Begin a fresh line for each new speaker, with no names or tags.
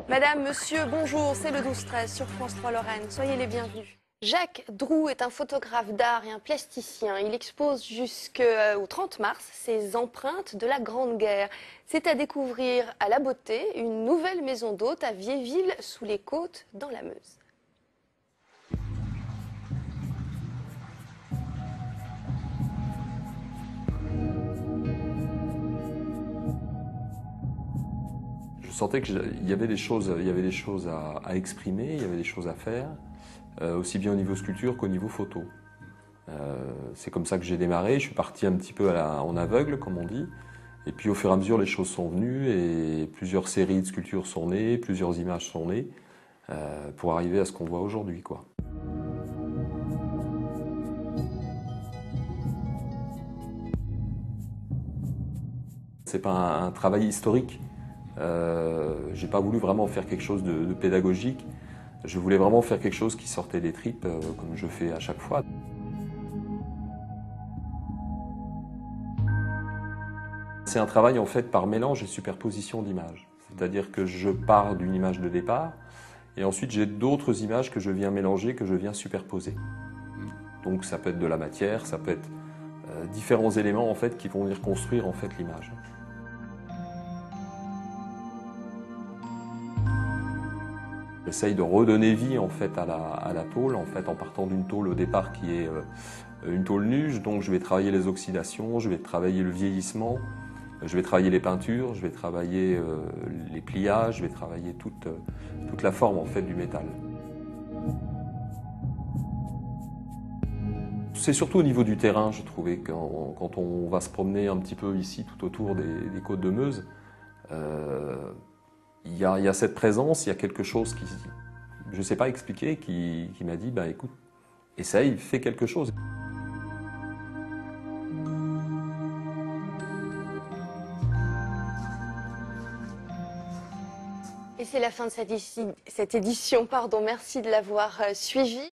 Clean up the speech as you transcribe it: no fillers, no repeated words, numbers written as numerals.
Madame, monsieur, bonjour, c'est le 12-13 sur France 3 Lorraine. Soyez les bienvenus. Jacques Droux est un photographe d'art et un plasticien. Il expose jusqu'au 30 mars ses empreintes de la Grande Guerre. C'est à découvrir à La Beauté, une nouvelle maison d'hôte à Viéville, sous les Côtes, dans la Meuse.
Je sentais qu'il y avait des choses, à exprimer, il y avait des choses à faire, aussi bien au niveau sculpture qu'au niveau photo. C'est comme ça que j'ai démarré, je suis parti un petit peu en aveugle, comme on dit, et puis au fur et à mesure les choses sont venues et plusieurs séries de sculptures sont nées, plusieurs images sont nées, pour arriver à ce qu'on voit aujourd'hui, quoi. C'est pas un travail historique. J'ai pas voulu vraiment faire quelque chose de pédagogique. Je voulais vraiment faire quelque chose qui sortait des tripes, comme je fais à chaque fois. C'est un travail en fait par mélange et superposition d'images. C'est-à-dire que je pars d'une image de départ et ensuite j'ai d'autres images que je viens mélanger, que je viens superposer. Donc ça peut être de la matière, ça peut être différents éléments en fait qui vont venir construire en fait l'image. J'essaye de redonner vie en fait à la tôle, en fait en partant d'une tôle au départ qui est une tôle nue. Donc je vais travailler les oxydations, je vais travailler le vieillissement, je vais travailler les peintures, je vais travailler les pliages, je vais travailler toute la forme en fait du métal. C'est surtout au niveau du terrain, je trouvais, quand on va se promener un petit peu ici tout autour des côtes de Meuse, il y a cette présence, il y a quelque chose qui, je ne sais pas expliquer, qui m'a dit, bah, écoute, essaye, fais quelque chose.
Et c'est la fin de cette édition. Merci de l'avoir suivi.